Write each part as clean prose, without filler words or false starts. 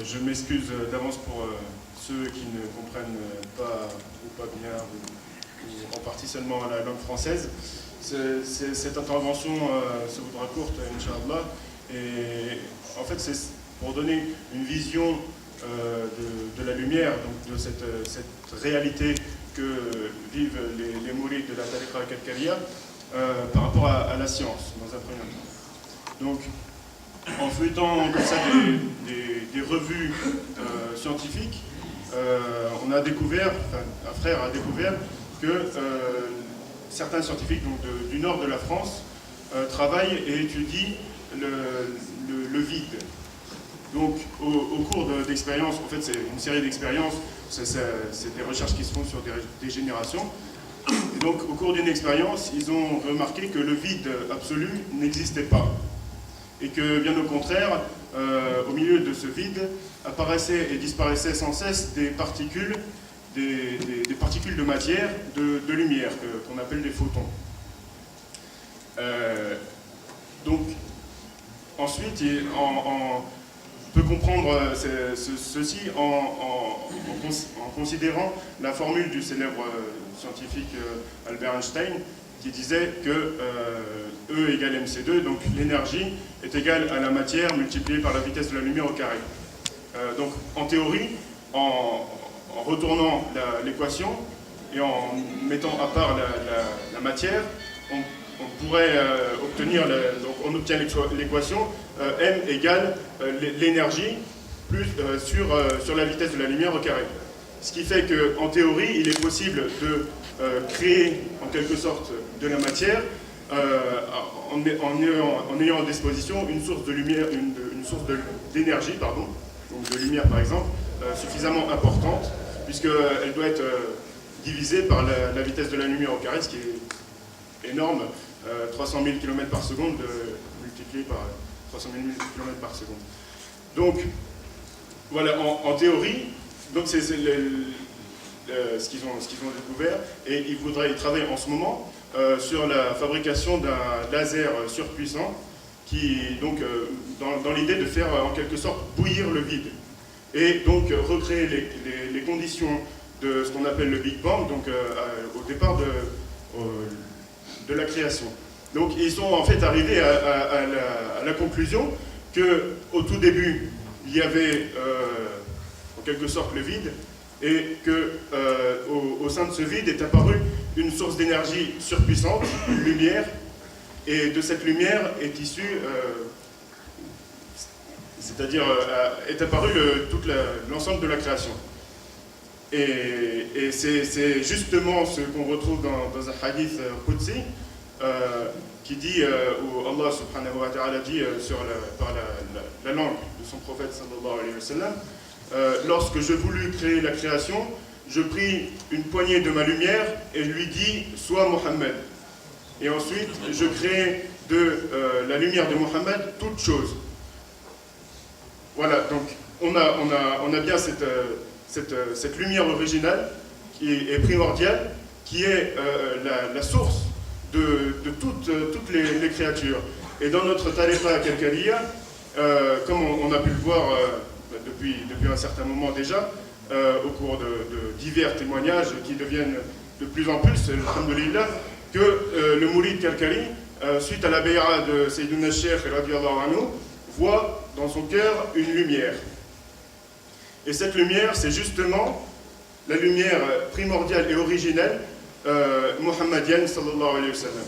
Je m'excuse d'avance pour ceux qui ne comprennent pas ou pas bien ou en partie seulement la langue française. Cette intervention se voudra courte, Inch'Allah, et en fait c'est pour donner une vision de la lumière, donc de cette réalité que vivent les mourides de la Tariqa al-Kalkaliya par rapport à la science, dans un premier temps. Donc, en feuilletant comme ça des revues scientifiques, on a découvert, un frère a découvert que certains scientifiques donc du nord de la France travaillent et étudient le vide. Donc au cours d'expériences, en fait c'est une série d'expériences, c'est des recherches qui se font sur des générations. Et donc au cours d'une expérience, ils ont remarqué que le vide absolu n'existait pas. Et que bien au contraire, au milieu de ce vide, apparaissaient et disparaissaient sans cesse des particules, des particules de matière, de lumière, qu'on appelle des photons. Donc ensuite, on peut comprendre ceci en considérant la formule du célèbre scientifique Albert Einstein, qui disait que E égale mc2, donc l'énergie est égale à la matière multipliée par la vitesse de la lumière au carré. Donc en théorie, en retournant l'équation et en mettant à part la matière, on pourrait obtenir, donc on obtient l'équation m égale l'énergie plus sur la vitesse de la lumière au carré. Ce qui fait qu'en théorie, il est possible de créer en quelque sorte de la matière en ayant à disposition une source de lumière, une source d'énergie, pardon, donc de lumière par exemple, suffisamment importante, puisqu'elle doit être divisée par la vitesse de la lumière au carré, ce qui est énorme, 300 000 km par seconde multiplié par 300 000 km par seconde. Donc, voilà, en théorie, donc c'est ce qu'ils ont découvert, et ils travaillent en ce moment sur la fabrication d'un laser surpuissant qui, donc, dans l'idée de faire en quelque sorte bouillir le vide et donc recréer les conditions de ce qu'on appelle le Big Bang, donc au départ de la création. Donc ils sont en fait arrivés à la conclusion qu'au tout début, il y avait en quelque sorte le vide, et qu'au sein de ce vide est apparue une source d'énergie surpuissante, une lumière, et de cette lumière est issue, c'est-à-dire est apparu l'ensemble de la création. Et c'est justement ce qu'on retrouve dans un hadith Qudsi, qui dit, où Allah subhanahu wa ta'ala dit par la langue de son prophète sallallahu alayhi wa sallam, lorsque je voulus créer la création, je pris une poignée de ma lumière et lui dis « Sois Mohammed ». Et ensuite, je crée de la lumière de Mohammed toute chose. Voilà, donc on a bien cette lumière originale qui est primordiale, qui est la source de toutes les créatures. Et dans notre Tariqa al-Kalkaliya, comme on a pu le voir depuis un certain moment déjà, au cours de divers témoignages qui deviennent de plus en plus, alhamdoulilah, que le Mourid Kalkali, suite à la bay'a de Sayyidina Cheikh radiyallahu anhu, voit dans son cœur une lumière. Et cette lumière, c'est justement la lumière primordiale et originelle muhammadienne sallallahu alayhi wa sallam.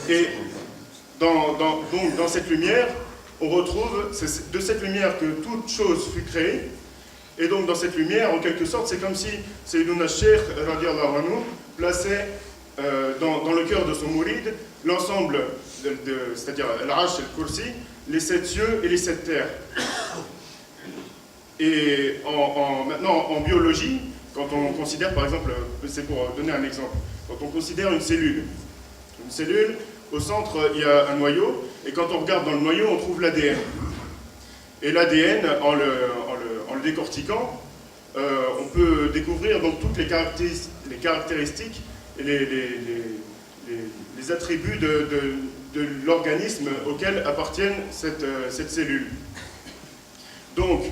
Et donc dans cette lumière, on retrouve, c'est de cette lumière que toute chose fut créée. Et donc dans cette lumière, en quelque sorte, c'est comme si Sayyiduna Cheikh radiyallahu anhu plaçait dans le cœur de son mouride l'ensemble, c'est-à-dire l'Arsh et le Kursi, les 7 cieux et les 7 terres. Et maintenant, en biologie, quand on considère, par exemple, c'est pour donner un exemple, quand on considère une cellule, au centre, il y a un noyau, et quand on regarde dans le noyau, on trouve l'ADN. Et l'ADN, en le décortiquant, on peut découvrir donc toutes les caractéristiques et les attributs de l'organisme auquel appartiennent cette cellule. Donc,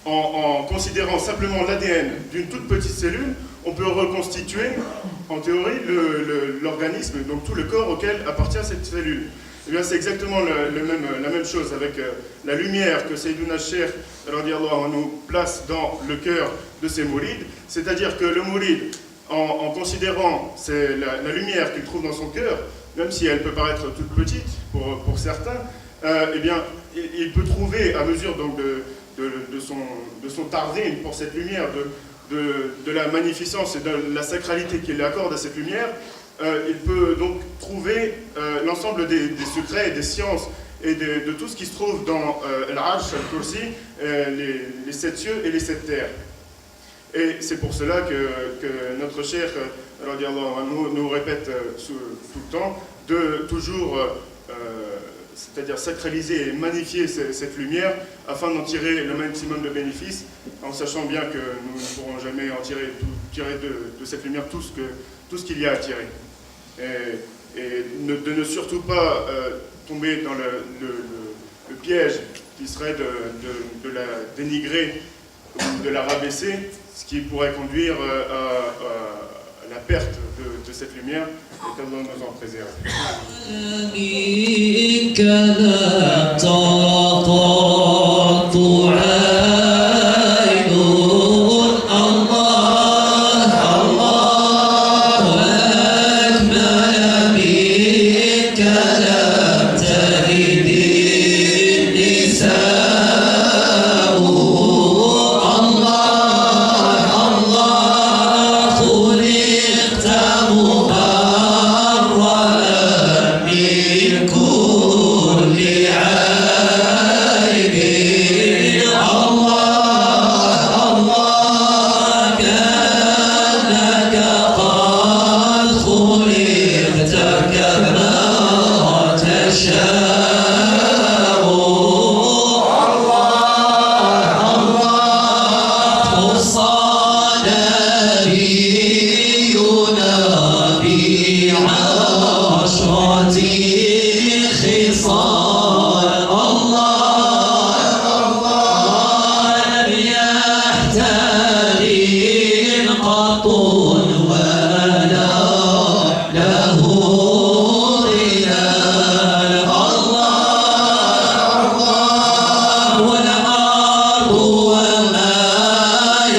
en considérant simplement l'ADN d'une toute petite cellule, on peut reconstituer, en théorie, l'organisme, donc tout le corps auquel appartient cette cellule. Eh bien, c'est exactement la même chose avec la lumière que Sayyiduna Cheikh radiallahu anhu place dans le cœur de ses mourides. C'est-à-dire que le mouride, en considérant la lumière qu'il trouve dans son cœur, même si elle peut paraître toute petite pour certains, eh bien, il peut trouver, à mesure donc, de son tardin pour cette lumière, de la magnificence et de la sacralité qu'il accorde à cette lumière, il peut donc trouver l'ensemble des secrets et des sciences et de tout ce qui se trouve dans l'Arsh, al-Kursi, les 7 cieux et les 7 terres. Et c'est pour cela que notre cheikh radiallahu anhu nous répète tout le temps de toujours c'est-à-dire sacraliser et magnifier cette lumière afin d'en tirer le maximum de bénéfices, en sachant bien que nous ne pourrons jamais en tirer de cette lumière tout ce qu'il y a à tirer. Et de ne surtout pas tomber dans le piège qui serait de la dénigrer ou de la rabaisser, ce qui pourrait conduire à la perte de cette lumière, et qu'Allah nous en préserve.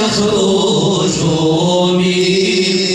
يخرج من